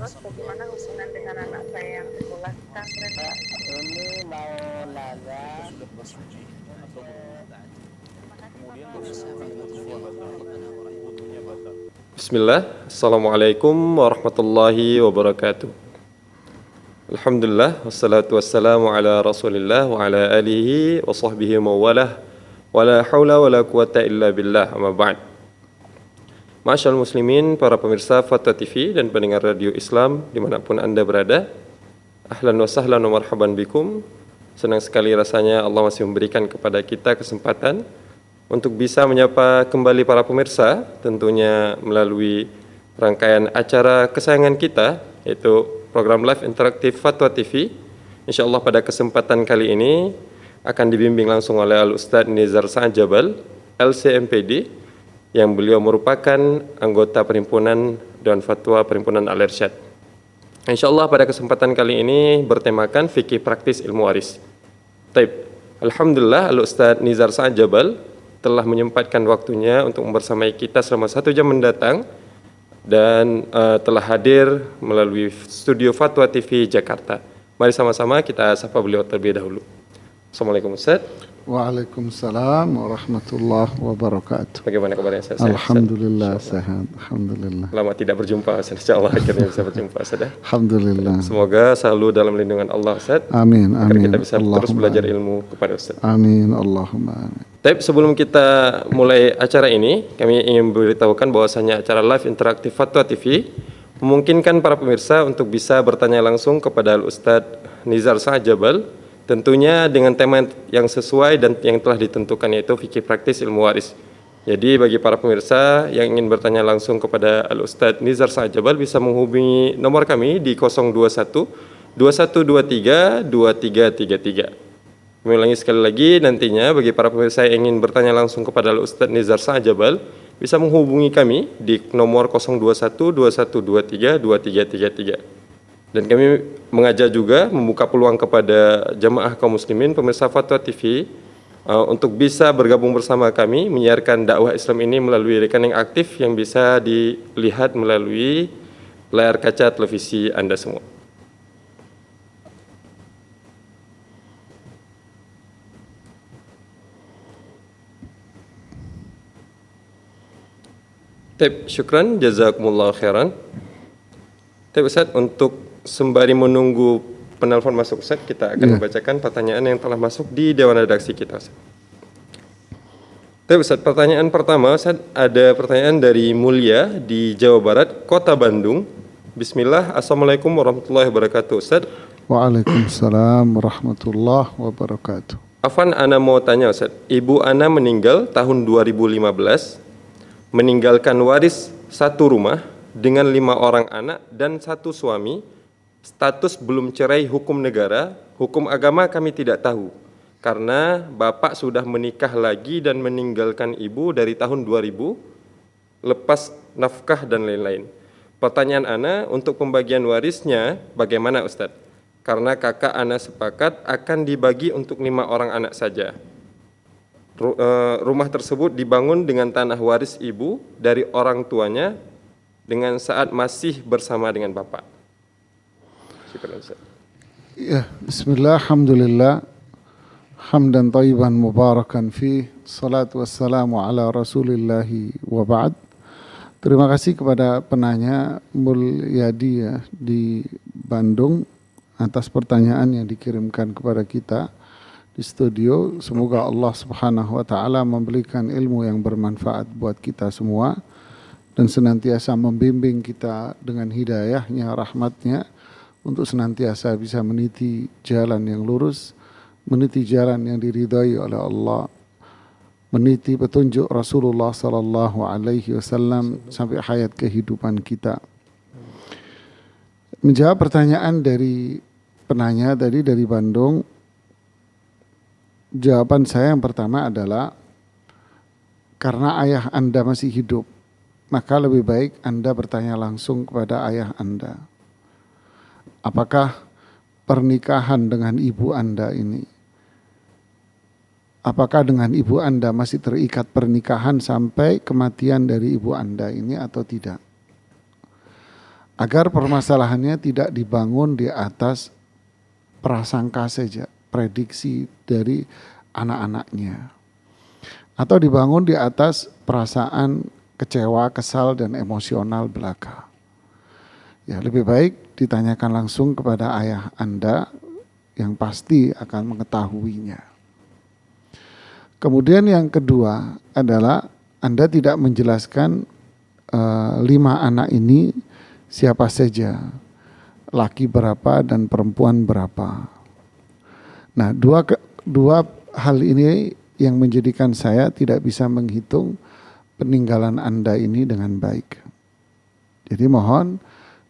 Terus bagaimana hubungan dengan anak saya yang sekolah di pesantren, Pak? Ini mau nanya. sudah bersuci atau belum? Terima kasih, Bapak. Wudunya batal. Bismillah, Assalamualaikum warahmatullahi wabarakatuh. Alhamdulillah, wassalatu wassalamu ala rasulillah wa ala alihi wa sahbihi mawalah wa la hawla wa la quwata illa billah, amma ba'd. Masyaallah muslimin, para pemirsa Fatwa TV dan pendengar radio Islam dimanapun Anda berada, ahlan wa sahlan wa marhaban bikum. Senang sekali rasanya Allah masih memberikan kepada kita kesempatan untuk bisa menyapa kembali para pemirsa, tentunya melalui rangkaian acara kesayangan kita, yaitu program live interaktif Fatwa TV. InsyaAllah pada kesempatan kali ini akan dibimbing langsung oleh Al-Ustadz Nizar Sa'ad Jabal, LCMPD, yang beliau merupakan anggota Perhimpunan Dewan Fatwa Perhimpunan Al-Irsyad. InsyaAllah pada kesempatan kali ini bertemakan fikih praktis ilmu waris. Taib. Alhamdulillah Al-Ustadz Nizar Sa'ad Jabal telah menyempatkan waktunya untuk membersamai kita selama 1 jam mendatang dan telah hadir melalui studio Fatwa TV Jakarta. Mari sama-sama kita sapa beliau terlebih dahulu. Assalamualaikum Ustaz. Waalaikumsalam warahmatullahi wabarakatuh. Bagaimana kabarnya Ustaz? Alhamdulillah sehat. Alhamdulillah. Lama tidak berjumpa Ustaz. InsyaAllah akhirnya bisa berjumpa Ustaz. Alhamdulillah. Semoga selalu dalam lindungan Allah Ustaz. Amin. Agar Amin. kita bisa terus belajar ilmu kepada Ustaz. Amin. Allahumma amin. Tapi sebelum kita mulai acara ini, kami ingin memberitahukan bahwasanya acara live interaktif Fatwa TV memungkinkan para pemirsa untuk bisa bertanya langsung kepada Al-Ustadz Nizar Sa'ad Jabal, tentunya dengan tema yang sesuai dan yang telah ditentukan, yaitu fikih praktis ilmu waris. Jadi bagi para pemirsa yang ingin bertanya langsung kepada Al-Ustadz Nizar Sa'ad Jabal bisa menghubungi nomor kami di 021 2123 2333. Kami ulangi sekali lagi, nantinya bagi para pemirsa yang ingin bertanya langsung kepada Al-Ustadz Nizar Sa'ad Jabal bisa menghubungi kami di nomor 021 2123 2333. Dan kami mengajak juga membuka peluang kepada jamaah kaum muslimin pemirsa Fatwa TV untuk bisa bergabung bersama kami menyiarkan dakwah Islam ini melalui rekening aktif yang bisa dilihat melalui layar kaca televisi Anda semua. Baik, syukran, jazakumullah khairan. Baik Ustaz, untuk sembari menunggu penelpon masuk Ustaz, kita akan membacakan pertanyaan yang telah masuk di Dewan Redaksi kita Ustaz. Baik Ustaz, pertanyaan pertama Ustaz, ada pertanyaan dari Mulia di Jawa Barat, Kota Bandung. Bismillah, Assalamualaikum warahmatullahi wabarakatuh Ustaz. Waalaikumsalam warahmatullahi wabarakatuh. Afan, ana mau tanya Ustaz, ibu ana meninggal tahun 2015, meninggalkan waris 1 rumah dengan 5 orang anak dan 1 suami, status belum cerai hukum negara, hukum agama kami tidak tahu, karena bapak sudah menikah lagi dan meninggalkan ibu dari tahun 2000, lepas nafkah dan lain-lain. Pertanyaan ana, untuk pembagian warisnya bagaimana Ustadz? Karena kakak ana sepakat akan dibagi untuk 5 orang anak saja. Rumah tersebut dibangun dengan tanah waris ibu dari orang tuanya dengan saat masih bersama dengan bapak. Syukur Ustaz. Ya, bismillah, alhamdulillah. Hamdan tayyiban mubarakan fi, salatu wassalamu ala rasulillahi wa ba'd. Terima kasih kepada penanya Mulyadi ya, di Bandung atas pertanyaan yang dikirimkan kepada kita di studio. Semoga Allah Subhanahu wa taala memberikan ilmu yang bermanfaat buat kita semua dan senantiasa membimbing kita dengan hidayahnya, rahmatnya, untuk senantiasa bisa meniti jalan yang lurus, meniti jalan yang diridhai oleh Allah, meniti petunjuk Rasulullah sallallahu alaihi wasallam sampai hayat kehidupan kita. Menjawab pertanyaan dari penanya tadi dari Bandung, jawaban saya yang pertama adalah karena ayah Anda masih hidup, maka lebih baik Anda bertanya langsung kepada ayah Anda. Apakah pernikahan dengan ibu Anda ini, apakah dengan ibu Anda masih terikat pernikahan sampai kematian dari ibu Anda ini atau tidak? agar permasalahannya tidak dibangun di atas prasangka saja, prediksi dari anak-anaknya, atau dibangun di atas perasaan kecewa, kesal, dan emosional belaka. Ya, lebih baik ditanyakan langsung kepada ayah Anda yang pasti akan mengetahuinya. Kemudian yang kedua adalah Anda tidak menjelaskan 5 anak ini siapa saja, laki berapa dan perempuan berapa. Nah, dua hal ini yang menjadikan saya tidak bisa menghitung peninggalan Anda ini dengan baik. Jadi mohon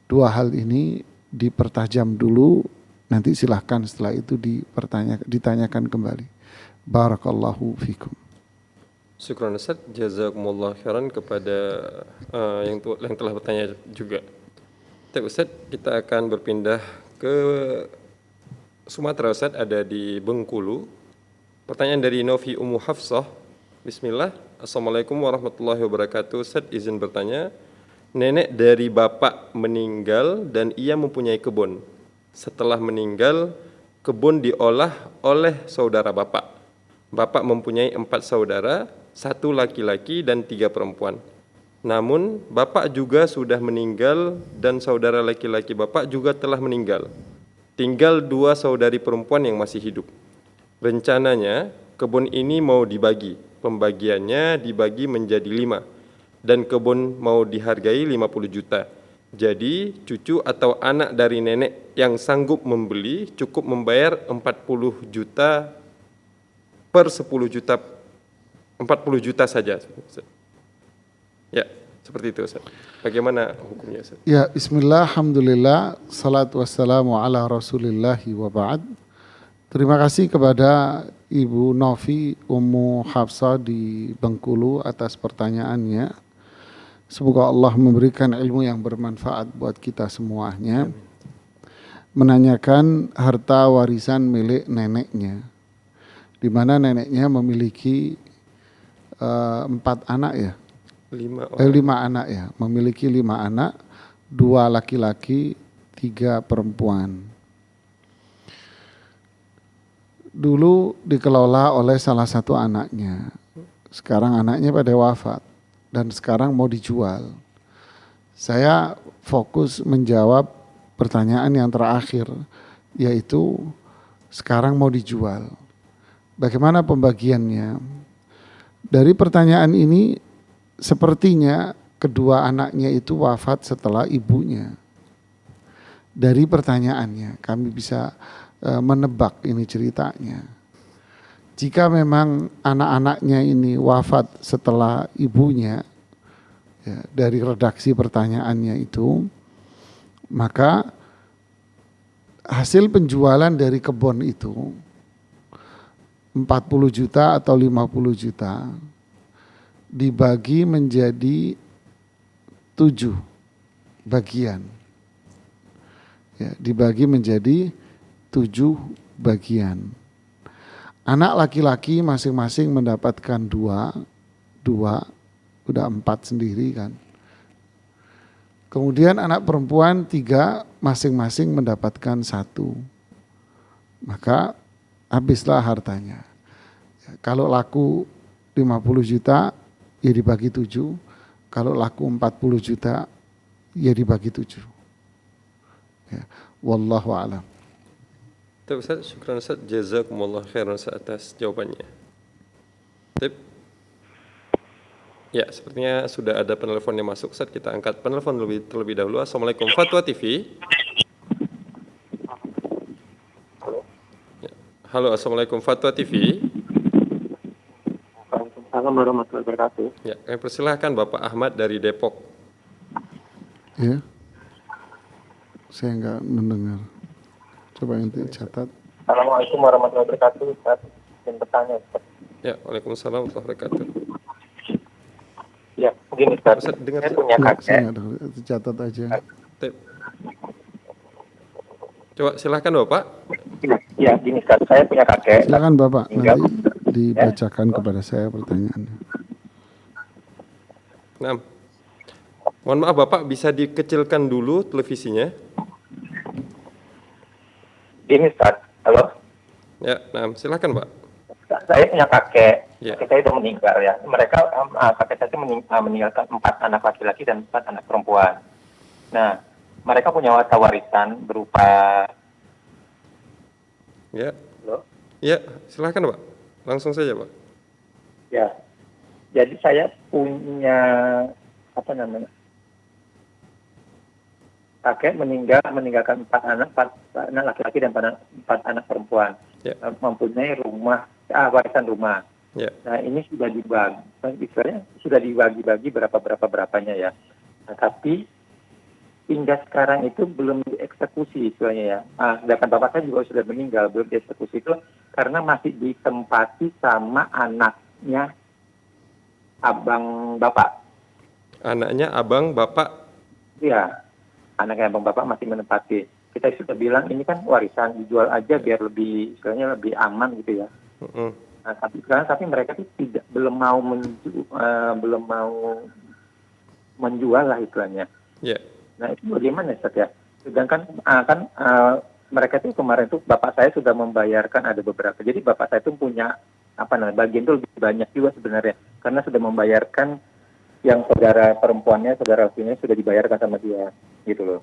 2 hal ini dipertajam dulu, nanti silahkan setelah itu ditanyakan kembali. Barakallahu fikum. Syukran Ustaz, jazakumullah khairan kepada yang telah bertanya juga. Tapi Ustaz, kita akan berpindah ke Sumatera Ustaz, ada di Bengkulu. Pertanyaan dari Novi Ummu Hafsah. Bismillah. Assalamualaikum warahmatullahi wabarakatuh. Ustaz izin bertanya, nenek dari bapak meninggal dan ia mempunyai kebun. Setelah meninggal, kebun diolah oleh saudara bapak. Bapak mempunyai 4 saudara, 1 laki-laki dan 3 perempuan. Namun, bapak juga sudah meninggal dan saudara laki-laki bapak juga telah meninggal. Tinggal 2 saudari perempuan yang masih hidup. Rencananya, kebun ini mau dibagi. Pembagiannya dibagi menjadi 5. Dan kebun mau dihargai 50 juta. Jadi, cucu atau anak dari nenek yang sanggup membeli cukup membayar 40 juta per 10 juta, 40 juta saja. Ya, seperti itu Ustaz. Bagaimana hukumnya Ustaz? Ya, bismillah, alhamdulillah, salatu wassalamu ala rasulillahi wa ba'd. Terima kasih kepada Ibu Novi Ummu Hafsah di Bengkulu atas pertanyaannya. Semoga Allah memberikan ilmu yang bermanfaat buat kita semuanya. Menanyakan harta warisan milik neneknya, di mana neneknya memiliki 4 anak ya, 5 anak ya, memiliki 5 anak, 2 laki-laki, 3 perempuan. Dulu dikelola oleh salah satu anaknya, sekarang anaknya pada wafat dan sekarang mau dijual. Saya fokus menjawab pertanyaan yang terakhir, yaitu sekarang mau dijual. Bagaimana pembagiannya? Dari pertanyaan ini sepertinya kedua anaknya itu wafat setelah ibunya. Dari pertanyaannya kami bisa menebak ini ceritanya. Jika memang anak-anaknya ini wafat setelah ibunya, ya, dari redaksi pertanyaannya itu, maka hasil penjualan dari kebun itu 40 juta atau 50 juta dibagi menjadi 7 bagian. Ya, dibagi menjadi 7 bagian. Anak laki-laki masing-masing mendapatkan 2, udah 4 sendiri kan. Kemudian anak perempuan 3 masing-masing mendapatkan 1. Maka habislah hartanya. Kalau laku 50 juta, ya dibagi 7. Kalau laku 40 juta, ya dibagi 7. Ya, wallahu a'lam. Ustaz, syukran Ustaz, jazakumullah khairan atas jawabannya. Tip. Ya, sepertinya sudah ada penelpon yang masuk Ustaz, kita angkat penelpon terlebih dahulu. Assalamualaikum Fatwa TV. Ya. Halo, Assalamualaikum Fatwa TV. Assalamualaikum warahmatullahi wabarakatuh. Ya, kami persilahkan Bapak Ahmad dari Depok. Ya, saya enggak mendengar. Coba nanti catat. Assalamualaikum warahmatullahi wabarakatuh. Ustaz, ingin bertanya Ustaz. Ya, waalaikumsalam warahmatullahi wabarakatuh. Ya, begini Ustaz. Ustaz, dengar saya punya Enggak, kakek. saya enggak dengar. Itu catat aja. Tip. Coba silahkan Bapak. Ya, gini Ustaz, saya punya kakek. Silakan Bapak, Tinggal. nanti dibacakan kepada saya pertanyaannya. Nah, Mohon maaf Bapak, bisa dikecilkan dulu televisinya? Ini Ustaz, halo? Ya, nah silakan Pak. Saya punya kakek, Ya. kakek saya sudah meninggal ya. Mereka, kakek saya itu meninggalkan 4 anak laki-laki dan 4 anak perempuan. Nah, mereka punya harta warisan berupa, Ya, halo? ya silakan Pak. Langsung saja Pak. Ya, jadi saya punya, apa namanya, kakek meninggalkan 4 anak, 4 anak laki-laki dan 4 anak perempuan. Ya. Mempunyai warisan rumah. Ya, Nah, ini sudah dibagi, istilahnya sudah dibagi-bagi berapanya ya. Nah, tapi hingga sekarang itu belum dieksekusi istilahnya ya. Sedangkan bapak saya juga sudah meninggal, belum dieksekusi itu karena masih ditempati sama anaknya abang bapak. anaknya abang Bapak. Iya, anaknya abang bapak masih menempati. Kita sudah bilang ini kan warisan, dijual aja biar lebih, istilahnya lebih aman gitu ya. Mm-mm. Nah, tapi mereka itu belum mau menjual lah istilahnya. Ya, Nah, itu bagaimana Ustaz ya? Sedangkan mereka itu kemarin tuh bapak saya sudah membayarkan ada beberapa. Jadi bapak saya itu punya bagian itu lebih banyak juga sebenarnya karena sudah membayarkan yang saudara perempuannya, saudara lakinya sudah dibayarkan sama dia gitu loh.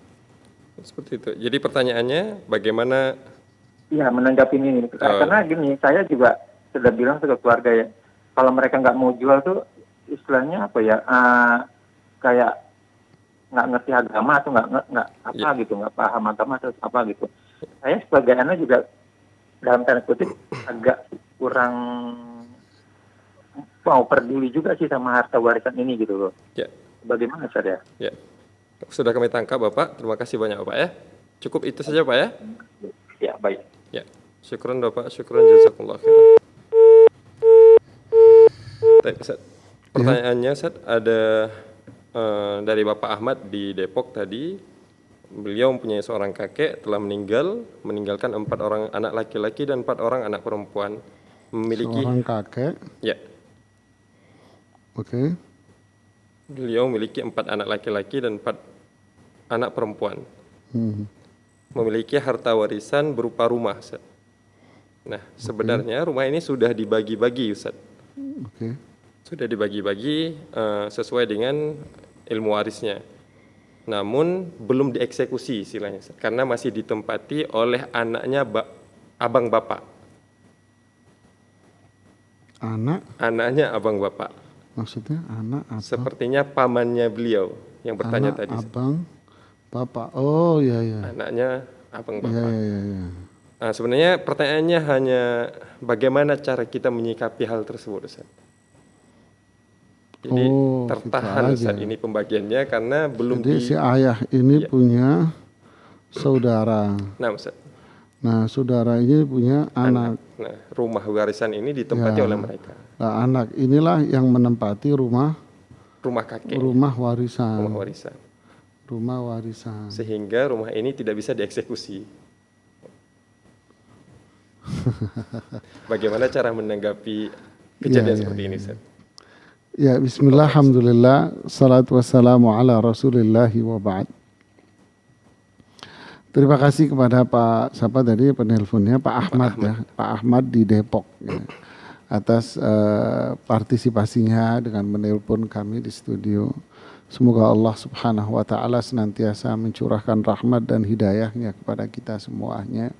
seperti itu. Jadi pertanyaannya bagaimana? Iya, menanggapi ini. Karena gini, saya juga sudah bilang ke keluarga ya, kalau mereka nggak mau jual tuh istilahnya apa ya, kayak nggak ngerti agama atau nggak apa gitu, nggak paham agama atau apa gitu. Saya sebagai anak juga dalam tanda kutip agak kurang mau peduli juga sih sama harta warisan ini gitu loh. Ya, Bagaimana saya? ya. Sudah kami tangkap Bapak. Terima kasih banyak Bapak ya. Cukup itu saja Pak ya. Ya, baik. Ya. Syukran Bapak, syukran jazakallah khairan. Ustaz, pertanyaannya Ustaz ada dari Bapak Ahmad di Depok tadi. Beliau mempunyai seorang kakek telah meninggalkan 4 orang anak laki-laki dan 4 orang anak perempuan. Memiliki Seorang kakek, ya, oke. beliau memiliki 4 anak laki-laki dan 4 anak perempuan. Memiliki harta warisan berupa rumah, Ustaz. Nah, sebenarnya rumah ini sudah dibagi-bagi, Ustaz. Oke. Sudah dibagi-bagi sesuai dengan ilmu warisnya. Namun belum dieksekusi istilahnya, Ustaz, karena masih ditempati oleh anaknya abang bapak. Anaknya abang bapak. Maksudnya anak apa? Sepertinya pamannya beliau yang bertanya Anak tadi. abang bapak. Oh iya iya. Anaknya abang Iya bapak. iya iya. Nah, sebenarnya pertanyaannya hanya bagaimana cara kita menyikapi hal tersebut, Ustaz. Jadi tertahan gitu aja. saat ini pembagiannya karena belum Jadi si ayah ini punya saudara. Nah, Ustaz. Nah, saudara ini punya anak. Nah, rumah warisan ini ditempati oleh mereka. Nah, anak inilah yang menempati rumah Kakek, warisan. rumah warisan. Rumah warisan. Sehingga rumah ini tidak bisa dieksekusi. Bagaimana cara menanggapi kejadian seperti ini, Ustaz? Ya, bismillah, alhamdulillah, salatu wassalamu ala rasulillahi wa ba'd. Terima kasih kepada Pak, siapa tadi penelponnya, Pak Ahmad ya, Pak Ahmad di Depok ya, atas partisipasinya dengan menelpon kami di studio. Semoga Allah subhanahu wa ta'ala senantiasa mencurahkan rahmat dan hidayahnya kepada kita semuanya.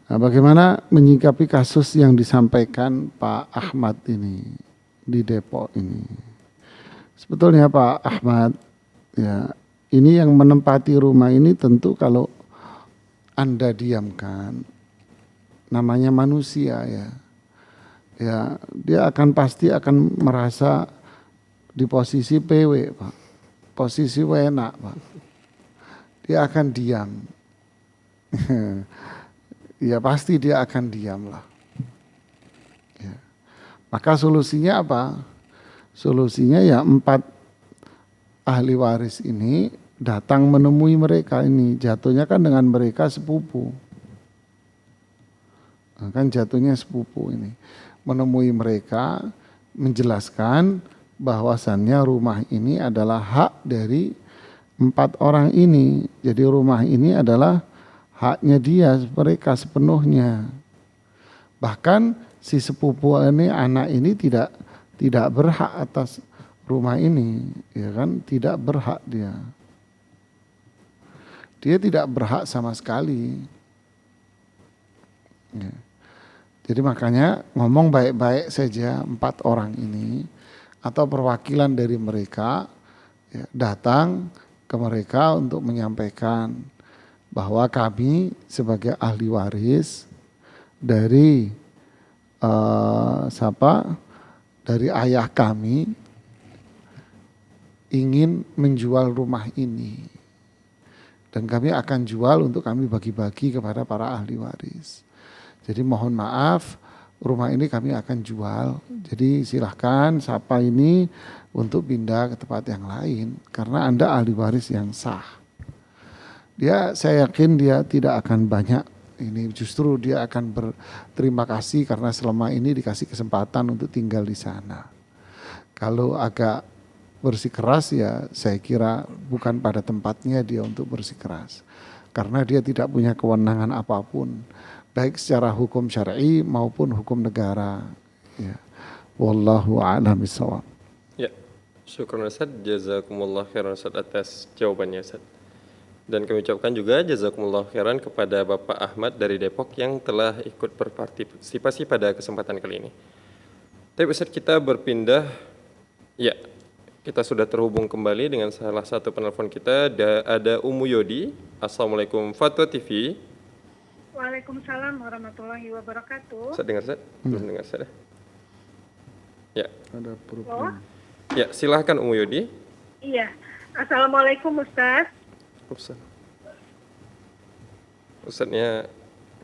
Nah, bagaimana menyikapi kasus yang disampaikan Pak Ahmad ini di Depok ini? Sebetulnya Pak Ahmad, ya ini yang menempati rumah ini tentu kalau Anda diamkan, namanya manusia ya, ya dia pasti akan merasa di posisi PW Pak, posisi wena Pak, dia akan diam. Ya pasti dia akan diam lah. Ya. Maka solusinya apa? Solusinya ya 4 ahli waris ini datang menemui mereka ini. Jatuhnya kan dengan mereka sepupu. Nah, kan jatuhnya sepupu ini. Menemui mereka, menjelaskan bahwasannya rumah ini adalah hak dari 4 orang ini. Jadi rumah ini adalah haknya dia, mereka sepenuhnya. Bahkan si sepupu ini, anak ini tidak berhak atas rumah ini, ya kan? Tidak berhak dia. Dia tidak berhak sama sekali. Ya. Jadi makanya ngomong baik-baik saja 4 orang ini atau perwakilan dari mereka ya, datang ke mereka untuk menyampaikan bahwa kami sebagai ahli waris dari dari ayah kami ingin menjual rumah ini dan kami akan jual untuk kami bagi-bagi kepada para ahli waris. Jadi mohon maaf, rumah ini kami akan jual. Jadi silahkan siapa ini untuk pindah ke tempat yang lain karena Anda ahli waris yang sah. Saya yakin dia tidak akan banyak ini, justru dia akan berterima kasih karena selama ini dikasih kesempatan untuk tinggal di sana. Kalau agak bersikeras ya saya kira bukan pada tempatnya dia untuk bersikeras karena dia tidak punya kewenangan apapun baik secara hukum syar'i maupun hukum negara. Ya. Wallahu a'lam bishawab. Ya, syukran Ustaz, jazakumullah khairan Ustaz atas jawabannya Ustaz. Dan kami ucapkan juga jazakumullah khairan kepada Bapak Ahmad dari Depok yang telah ikut berpartisipasi pada kesempatan kali ini. Tapi Ustaz, kita berpindah, ya kita sudah terhubung kembali dengan salah satu penelpon kita, ada Umu Yodi. Assalamualaikum Fatwa TV. Waalaikumsalam warahmatullahi wabarakatuh. Ustaz dengar Ustaz? Belum dengar Ustaz. Ya. Ada problem. Ya, silahkan Umu Yodi. Iya. Assalamualaikum Ustaz. Ustaz. Ustaznya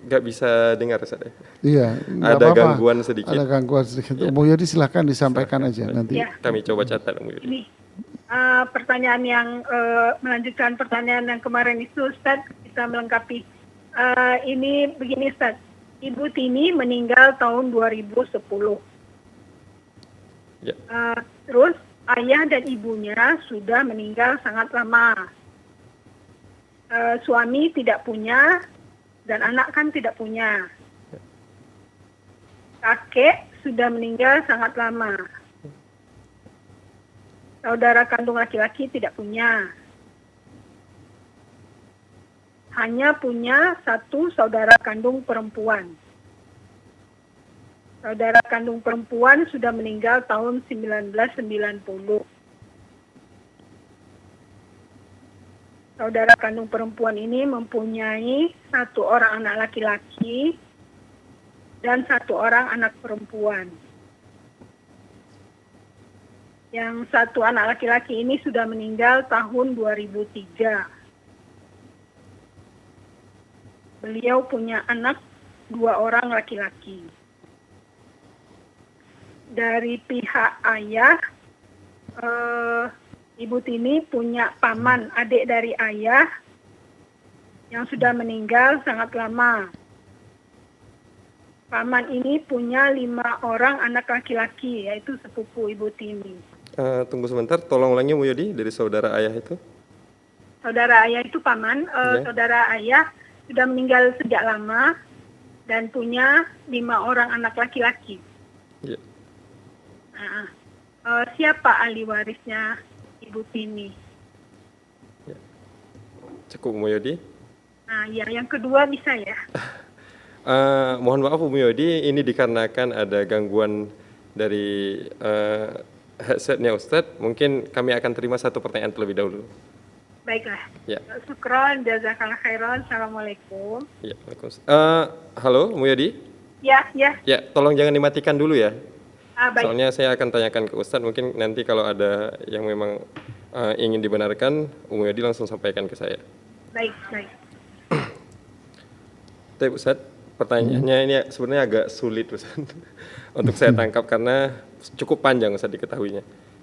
nggak bisa dengar Ustaz ya? Iya. Ada gangguan sedikit. Ada gangguan sedikit. Ya. Umu Yodi silahkan disampaikan aja nanti. Ya. Kami coba catat Umu Yodi. Ini pertanyaan yang melanjutkan pertanyaan yang kemarin itu Ustaz, kita melengkapi. Ini begini Ustaz, Ibu Tini meninggal tahun 2010. Ya. Terus ayah dan ibunya sudah meninggal sangat lama. Suami tidak punya dan anak kan tidak punya. Kakek sudah meninggal sangat lama. Saudara kandung laki-laki tidak punya. Hanya punya satu saudara kandung perempuan. Saudara kandung perempuan sudah meninggal tahun 1990. Saudara kandung perempuan ini mempunyai 1 orang anak laki-laki dan 1 orang anak perempuan. Yang 1 anak laki-laki ini sudah meninggal tahun 2003. Beliau punya anak 2 orang laki-laki. Dari pihak ayah, Ibu Tini punya paman, adik dari ayah, yang sudah meninggal sangat lama. Paman ini punya 5 orang anak laki-laki, yaitu sepupu Ibu Tini. Tunggu sebentar, tolong ulangi Bu Yodi dari saudara ayah itu. Saudara ayah itu paman, saudara ayah sudah meninggal sejak lama dan punya 5 orang anak laki-laki. Ya. Siapa ahli warisnya Ibu Tini? Ya. Cukup Bu Yodi. Ya, yang kedua bisa ya. Mohon maaf Bu Yodi, ini dikarenakan ada gangguan dari headsetnya Ustadz. Mungkin kami akan terima satu pertanyaan terlebih dahulu. Baiklah. Ya. Syukron, jazakallah khairan. Assalamualaikum. Ya, Waalaikumsalam. Halo, Bu Yodi? Ya. Ya, tolong jangan dimatikan dulu ya. Baik. Soalnya saya akan tanyakan ke Ustadz, mungkin nanti kalau ada yang memang ingin dibenarkan, Bu Yodi langsung sampaikan ke saya. Baik. Tapi Ustadz, pertanyaannya ini sebenarnya agak sulit Ustadz untuk saya tangkap karena cukup panjang Ustadz diketahuinya.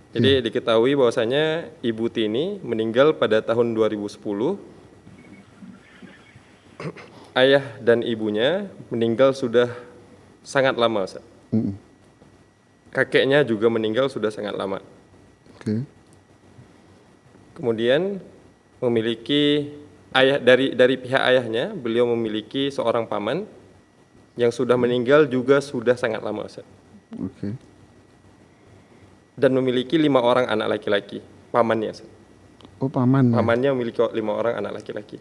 Jadi diketahui bahwasanya Ibu Tini meninggal pada tahun 2010. Ayah dan ibunya meninggal sudah sangat lama Ustaz. Kakeknya juga meninggal sudah sangat lama. Oke. Kemudian memiliki ayah dari pihak ayahnya, beliau memiliki seorang paman yang sudah meninggal juga sudah sangat lama, Ustaz. Oke. Dan memiliki 5 orang anak laki-laki, pamannya, Ustaz. Oh, paman. Ya? Pamannya memiliki 5 orang anak laki-laki.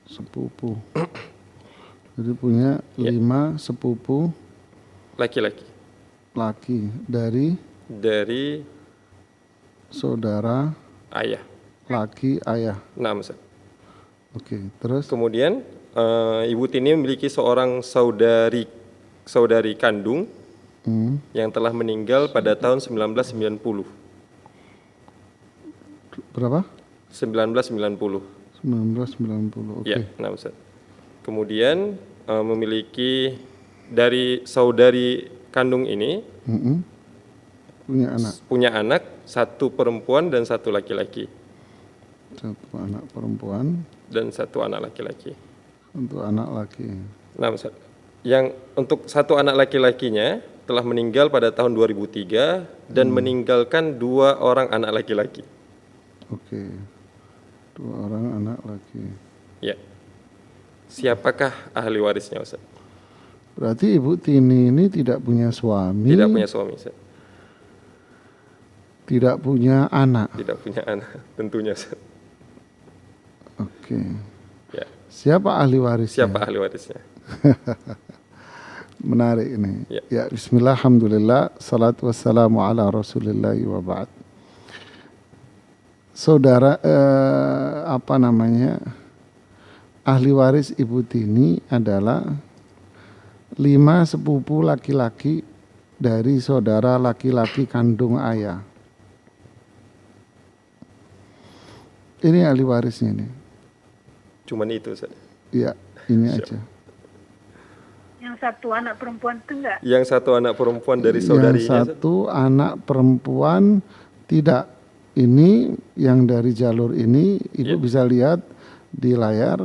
Sepupu. Jadi punya Ya. 5 sepupu Laki-laki laki dari dari saudara ayah. laki ayah. Nah, Ustaz. Oke, terus Kemudian Ibu Tini memiliki seorang saudari kandung yang telah meninggal pada tahun 1990. berapa? 1990. 1990. Oke. Ya, nah Ustaz. Kemudian memiliki dari saudari kandung ini Punya anak, satu perempuan dan satu laki-laki. satu anak perempuan, Dan satu anak laki-laki. untuk anak laki. Nah, Ustaz. Yang untuk satu anak laki-lakinya telah meninggal pada tahun 2003 dan meninggalkan 2 orang anak laki-laki. Oke. 2 orang anak laki. Ya. Siapakah ahli warisnya, Ustaz? Berarti Ibu Tini ini tidak punya suami, Tidak punya suami, Ustaz. tidak punya anak. Tidak punya anak, tentunya, Ustaz. Oke. Ya. Siapa ahli warisnya? Siapa ahli warisnya? Menarik ini. Ya. Ya, bismillah, alhamdulillah, salatu wassalamu ala rasulillahi wa ba'd. Saudara, ahli waris Ibu Tini adalah 5 sepupu laki-laki dari saudara laki-laki kandung ayah. Ini ahli warisnya nih. Cuman itu, Ustaz. Ya, ini aja. Yang satu anak perempuan itu enggak? Yang satu anak perempuan dari saudarinya, Yang satu anak perempuan tidak. Ini yang dari jalur ini, Ibu bisa lihat di layar.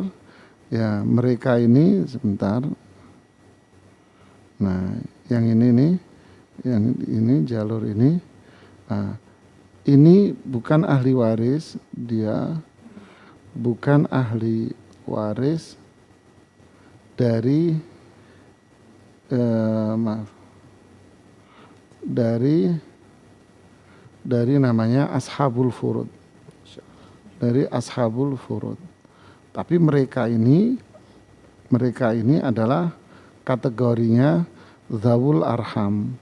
Ya, mereka ini sebentar. Nah, yang ini nih, yang ini jalur ini. Nah, ini bukan ahli waris, dia bukan ahli waris dari dari namanya ashabul furud. Dari ashabul furud. Tapi mereka ini adalah kategorinya dzawul arham.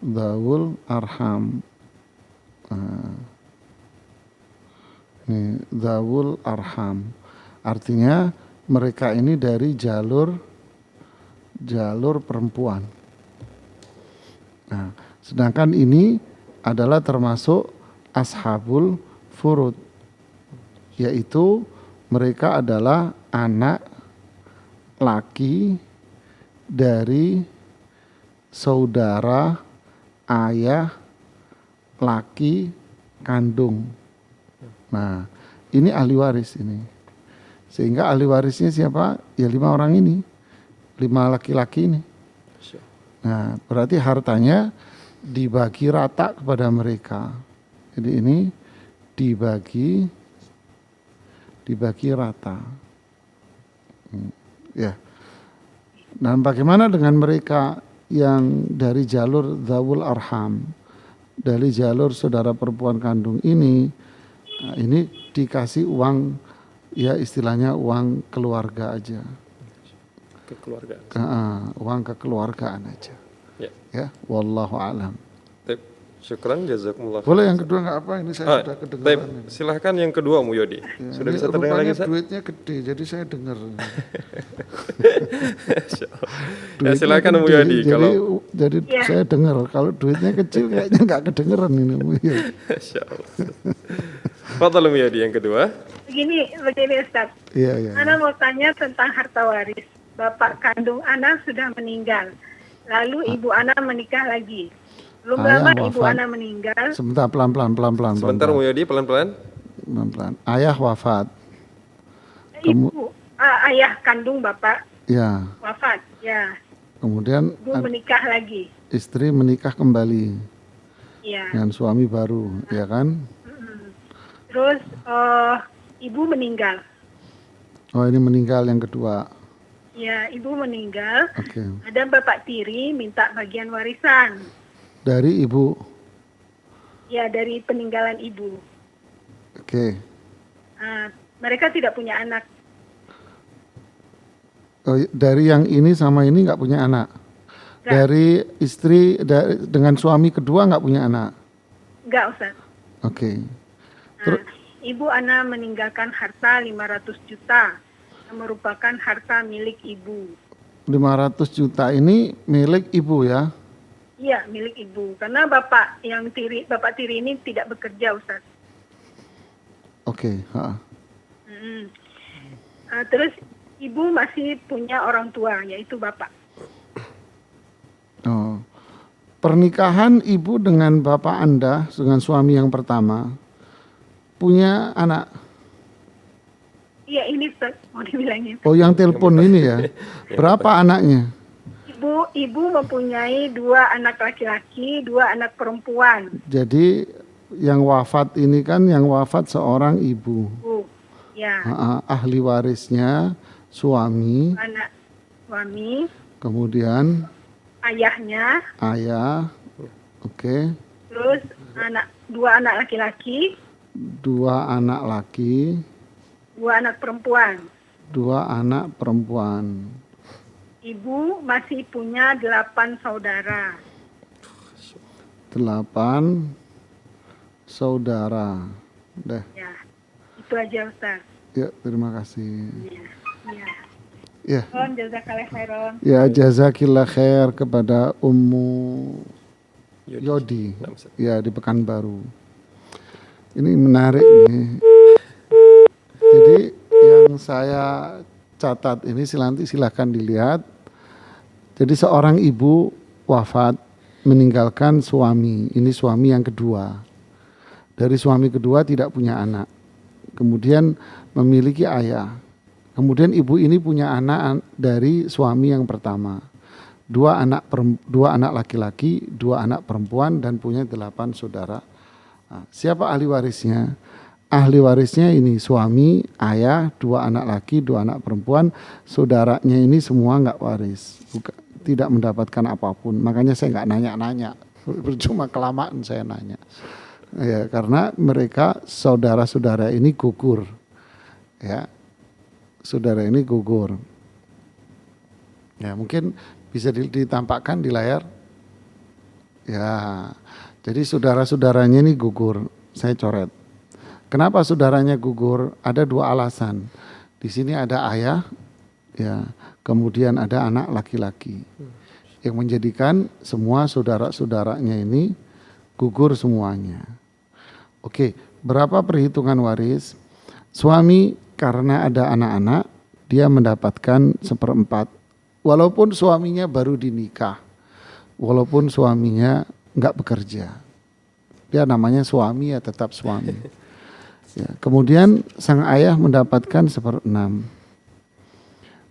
Dzawul arham. Ini dzawul arham. Artinya mereka ini dari jalur perempuan. Nah, sedangkan ini adalah termasuk ashabul furud, yaitu mereka adalah anak laki dari saudara ayah laki kandung. Nah, ini ahli waris ini. Sehingga ahli warisnya siapa? Ya 5 orang ini. 5 laki-laki ini. Nah, berarti hartanya dibagi rata kepada mereka. Jadi ini dibagi rata. Ya. Dan bagaimana dengan mereka yang dari jalur dzawul arham, dari jalur saudara perempuan kandung ini? Nah, ini dikasih uang, ya istilahnya uang keluarga aja. Kekeluargaan. Uang kekeluargaan aja. Ya, wallahu a'lam. Syukran, jazakumullah. Boleh yang kedua nggak apa? Ini saya sudah kedengaran. Silahkan yang kedua, Mu Yodi. Ya, Sudah ini bisa terdengar lagi, Ustaz? duitnya gede, jadi saya dengar. Ya, silakan, Mu Yodi. Jadi saya dengar. Kalau duitnya kecil kayaknya nggak kedengeran ini, Mu Yodi. Fadhal, Mu Yodi, yang kedua. Begini Ustaz. Iya. Ana mau tanya tentang harta waris. Bapak kandung Ana sudah meninggal. Lalu ibu Ana menikah lagi. Belum lama ibu Ana meninggal. Sebentar, pelan-pelan. Sebentar, Mu Yodi, pelan-pelan. Ayah wafat. Ayah kandung bapak Ya. wafat. Ya. Kemudian Ibu menikah lagi. istri menikah kembali. Iya. dengan suami baru, ya kan? Terus ibu meninggal. Oh, ini meninggal yang kedua. Ya, ibu meninggal. Oke. Ada bapak tiri minta bagian warisan. Dari ibu. Ya, dari peninggalan ibu. Oke. Mereka tidak punya anak. Oh, dari yang ini sama ini nggak punya anak. Nggak. Dari istri dengan suami kedua nggak punya anak. Enggak, Ustaz. Oke. Nah, ibu Ana meninggalkan harta 500 juta yang merupakan harta milik ibu. 500 juta ini milik ibu ya? Iya, milik ibu. Karena bapak tiri ini tidak bekerja, Ustaz. Oke. Terus ibu masih punya orang tua, yaitu bapak. Oh. Pernikahan ibu dengan bapak Anda, dengan suami yang pertama, punya anak? Iya, ini Ustaz, mau dibilangin. Oh, yang telepon ini ya? Berapa anaknya? Ibu mempunyai 2 anak laki-laki, 2 anak perempuan. Jadi yang wafat ini kan yang wafat seorang ibu. Ya. Ahli warisnya suami. Anak suami. Kemudian Ayahnya. Ayah. Oke. Terus 2 anak laki-laki. 2 anak laki. 2 anak perempuan. 2 anak perempuan. Ibu masih punya 8 saudara. 8 saudara. Deh. Ya, itu aja Ustaz. Ya, terima kasih. Ya. Ya. Jazakallah khairan. Ya, jazakillah khair kepada Ummu Yodi. Ya, di Pekanbaru. Ini menarik nih. Jadi yang saya catat ini nanti silahkan dilihat. Jadi seorang ibu wafat meninggalkan suami. Ini suami yang kedua. Dari suami kedua tidak punya anak. Kemudian memiliki ayah. Kemudian ibu ini punya anak dari suami yang pertama. 2 anak laki-laki, 2 anak perempuan dan punya 8 saudara. Nah, siapa ahli warisnya? Ahli warisnya ini suami, ayah, 2 anak laki, 2 anak perempuan. Saudaranya ini semua nggak waris, tidak mendapatkan apapun. Makanya saya nggak nanya-nanya, percuma kelamaan saya nanya. Ya, karena mereka saudara-saudara ini gugur. Ya, saudara ini gugur. Ya, mungkin bisa ditampakkan di layar. Ya, jadi saudara-saudaranya ini gugur. Saya coret. Kenapa saudaranya gugur? Ada 2 alasan. Di sini ada ayah, ya, kemudian ada anak laki-laki, yang menjadikan semua saudara-saudaranya ini gugur semuanya. Oke, berapa perhitungan waris? Suami karena ada anak-anak, dia mendapatkan 1/4. Walaupun suaminya baru dinikah, walaupun suaminya nggak bekerja, dia namanya suami ya tetap suami. Ya, kemudian sang ayah mendapatkan 1/6.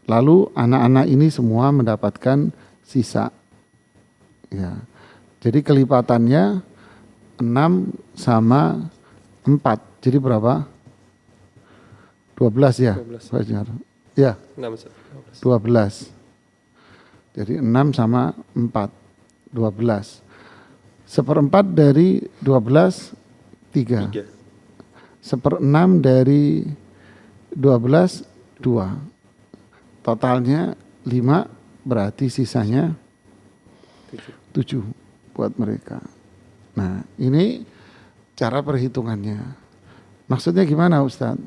Lalu anak-anak ini semua mendapatkan sisa. Ya, jadi kelipatannya 6 sama 4. Jadi berapa? 12 ya? 12. Ya. 12. Jadi 6 sama 4. 12. 1/4 dari 12 3. 1/6 dari 12 2. Totalnya 5, berarti sisanya 7 buat mereka. Nah, ini cara perhitungannya. Maksudnya gimana Ustadz?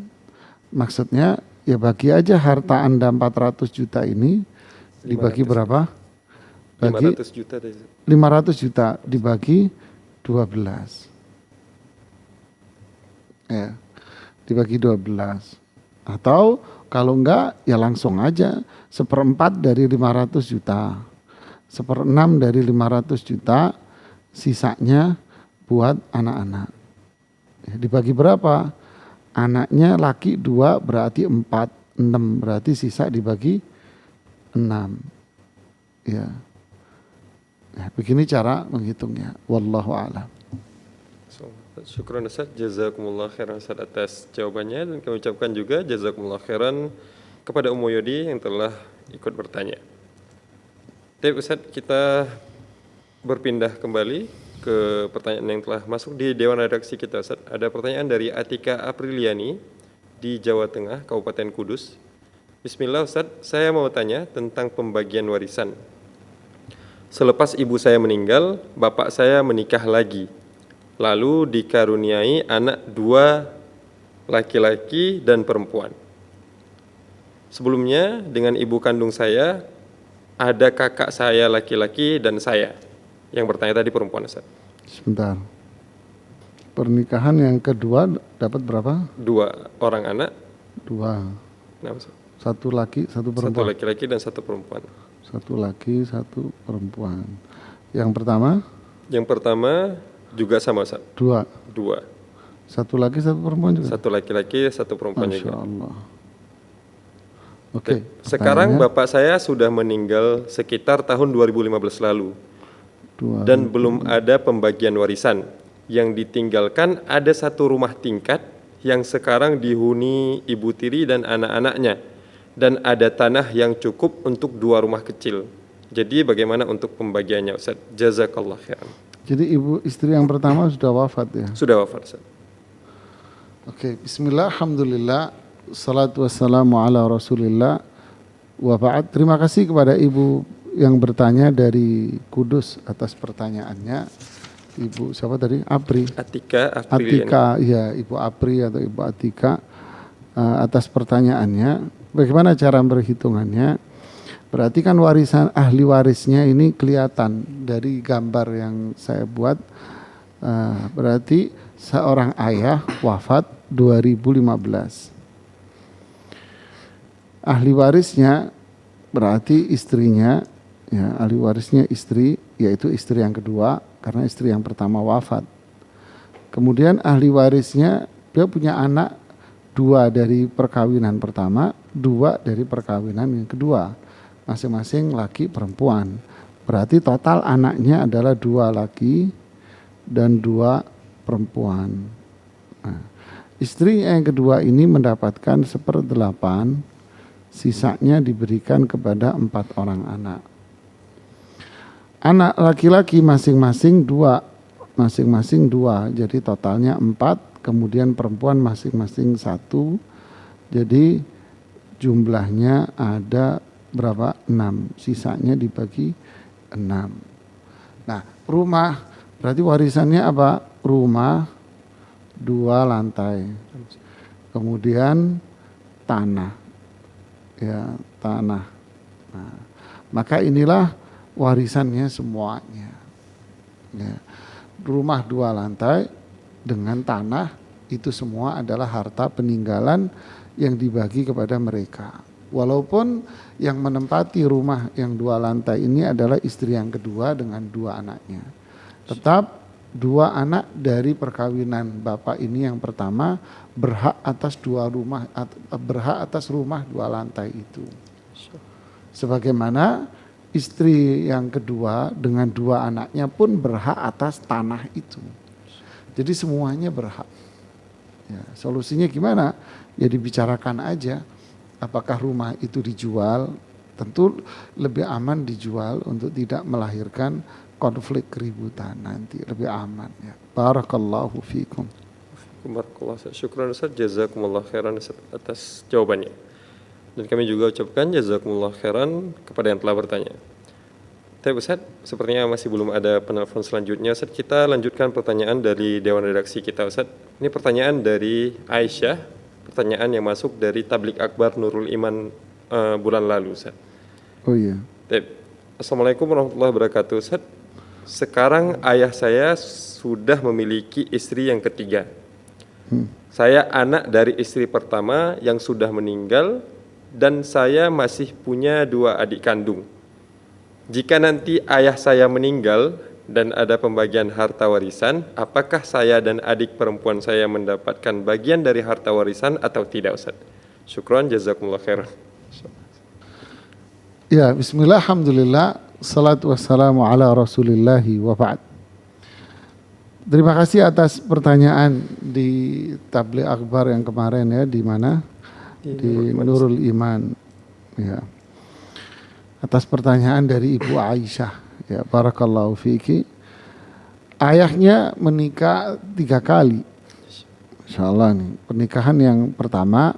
Maksudnya ya bagi aja harta Anda 400 juta ini dibagi berapa? Bagi 500 juta. 500 juta dibagi 12. Ya, dibagi 12. Atau kalau enggak ya langsung aja 1/4 dari 500 juta. 1/6 dari 500 juta, sisanya buat anak-anak. Ya, dibagi berapa? Anaknya laki 2 berarti 4, 6 berarti sisa dibagi 6. Ya. Ya, begini cara menghitungnya. Wallahu a'lam. Syukran Ustaz, jazakumullah khairan Ustaz atas jawabannya, dan kami ucapkan juga jazakumullah khairan kepada Ummu Yodi yang telah ikut bertanya. Baik Ustaz, kita berpindah kembali ke pertanyaan yang telah masuk di Dewan Redaksi kita Ustaz. Ada pertanyaan dari Atika Apriliani di Jawa Tengah, Kabupaten Kudus. Bismillah Ustaz, saya mau tanya tentang pembagian warisan. Selepas ibu saya meninggal, bapak saya menikah lagi, lalu dikaruniai anak 2 laki-laki dan perempuan. Sebelumnya dengan ibu kandung saya, ada kakak saya laki-laki dan saya. Yang bertanya tadi perempuan Ustaz. Sebentar. Pernikahan yang kedua dapat berapa? 2 orang anak. 2. Nah, Ustaz. 1 laki, 1 perempuan. 1 laki-laki dan 1 perempuan. 1 laki, 1 perempuan. Yang pertama? Yang pertama juga sama Ustaz. 2. 2. 1 laki, 1 perempuan juga. 1 laki-laki, 1 perempuan Masya juga. Allah. Oke. Sekarang bapak saya sudah meninggal sekitar tahun 2015 lalu. 2. Dan belum ada pembagian warisan. Yang ditinggalkan ada 1 rumah tingkat yang sekarang dihuni ibu tiri dan anak-anaknya. Dan ada tanah yang cukup untuk 2 rumah kecil. Jadi bagaimana untuk pembagiannya Ustaz? Jazakallah khairan. Jadi ibu istri yang pertama sudah wafat ya? Sudah wafat Ustaz. Oke, bismillah, alhamdulillah, salatu wassalamu ala rasulillah, wa ba'd. Terima kasih kepada ibu yang bertanya dari Kudus atas pertanyaannya. Ibu siapa tadi? Atika Apriliani. Atika, ya Ibu Apri atau Ibu Atika, atas pertanyaannya. Bagaimana cara berhitungannya? Berarti kan warisan ahli warisnya ini kelihatan dari gambar yang saya buat. Berarti seorang ayah wafat 2015. Ahli warisnya berarti istrinya, ya ahli warisnya istri, yaitu istri yang kedua karena istri yang pertama wafat. Kemudian ahli warisnya dia punya anak 2 dari perkawinan pertama, 2 dari perkawinan yang kedua, masing-masing laki perempuan. Berarti total anaknya adalah 2 laki dan 2 perempuan. Nah, istri yang kedua ini mendapatkan 1/8, sisanya diberikan kepada 4 orang anak. Anak laki-laki masing-masing 2, jadi totalnya 4. Kemudian perempuan masing-masing 1, jadi jumlahnya ada berapa? 6, sisanya dibagi 6. Nah, rumah berarti warisannya apa? Rumah 2 lantai, kemudian tanah, ya tanah. Nah, maka inilah warisannya semuanya. Ya. Rumah 2 lantai dengan tanah itu semua adalah harta peninggalan yang dibagi kepada mereka. Walaupun yang menempati rumah yang 2 lantai ini adalah istri yang kedua dengan 2 anaknya. Tetap 2 anak dari perkawinan bapak ini yang pertama berhak atas 2 rumah, berhak atas rumah 2 lantai itu. Sebagaimana istri yang kedua dengan 2 anaknya pun berhak atas tanah itu. Jadi semuanya berhak. Ya, solusinya gimana? Ya dibicarakan aja. Apakah rumah itu dijual? Tentu lebih aman dijual untuk tidak melahirkan konflik keributan nanti. Lebih aman ya. Barakallahu fikum. Barakallahu. Syukran Ustaz, jazakumullah khairan atas jawabannya. Dan kami juga ucapkan jazakumullah khairan kepada yang telah bertanya. Tapi Ustaz, sepertinya masih belum ada penelpon selanjutnya. Ustaz, kita lanjutkan pertanyaan dari Dewan Redaksi kita Ustaz. Ini pertanyaan dari Aisyah, pertanyaan yang masuk dari Tablik Akbar Nurul Iman bulan lalu Ustaz. Oh iya. Assalamualaikum warahmatullahi wabarakatuh Ustaz. Sekarang ayah saya sudah memiliki istri yang ketiga. Saya anak dari istri pertama yang sudah meninggal dan saya masih punya 2 adik kandung. Jika nanti ayah saya meninggal dan ada pembagian harta warisan, apakah saya dan adik perempuan saya mendapatkan bagian dari harta warisan atau tidak Ustaz? Syukran, jazakumullah khairan. Ya, bismillah, alhamdulillah, salatu wassalamu ala rasulillahi wa ba'd. Terima kasih atas pertanyaan di tabligh akbar yang kemarin ya, di mana? Di Nurul Iman. Ya. Atas pertanyaan dari Ibu Aisyah. Ya, barakallahu fiki. Ayahnya menikah 3 kali. Insyaallah nih, pernikahan yang pertama,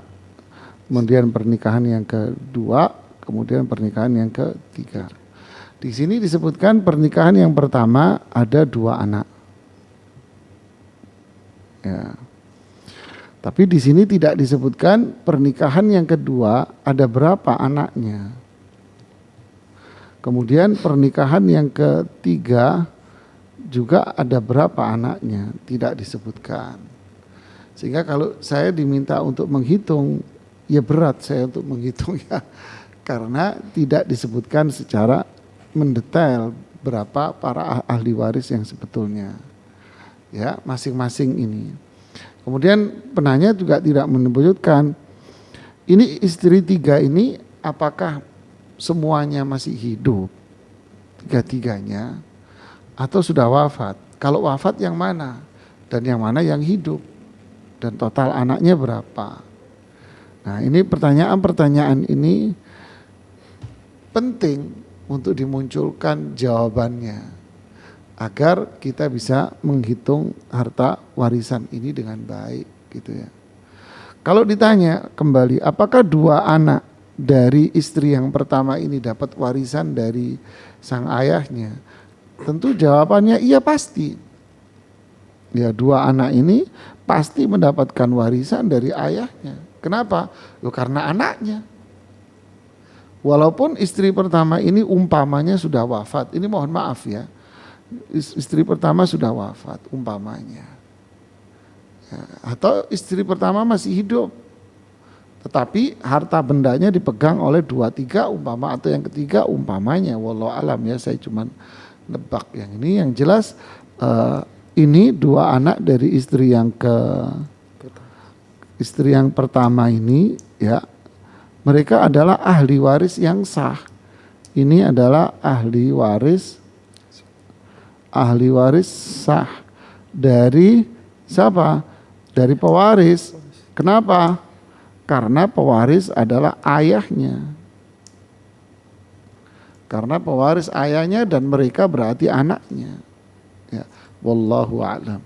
kemudian pernikahan yang kedua, kemudian pernikahan yang ketiga. Di sini disebutkan pernikahan yang pertama ada 2 anak. Ya. Tapi di sini tidak disebutkan pernikahan yang kedua ada berapa anaknya. Kemudian pernikahan yang ketiga juga ada berapa anaknya, tidak disebutkan. Sehingga kalau saya diminta untuk menghitung, ya berat saya untuk menghitung ya. Karena tidak disebutkan secara mendetail berapa para ahli waris yang sebetulnya. Ya, masing-masing ini. Kemudian penanya juga tidak menyebutkan ini istri 3 ini apakah semuanya masih hidup, 3-tiganya, atau sudah wafat. Kalau wafat yang mana dan yang mana yang hidup, dan total anaknya berapa. Nah, ini pertanyaan-pertanyaan ini penting untuk dimunculkan jawabannya agar kita bisa menghitung harta warisan ini dengan baik gitu ya. Kalau ditanya kembali, apakah 2 anak dari istri yang pertama ini dapat warisan dari sang ayahnya? Tentu jawabannya iya pasti. Ya, 2 anak ini pasti mendapatkan warisan dari ayahnya. Kenapa? Loh, karena anaknya. Walaupun istri pertama ini umpamanya sudah wafat, ini mohon maaf ya, istri pertama sudah wafat umpamanya, ya, atau istri pertama masih hidup, tetapi harta bendanya dipegang oleh 2-3 umpama, atau yang ketiga umpamanya, wallahu alam ya, saya cuman nebak yang ini. Yang jelas ini 2 anak dari istri yang pertama ini ya, mereka adalah ahli waris yang sah. Ini adalah ahli waris sah dari siapa? Dari pewaris. Kenapa? Karena pewaris adalah ayahnya. Karena pewaris ayahnya dan mereka berarti anaknya. Ya, wallahu a'lam.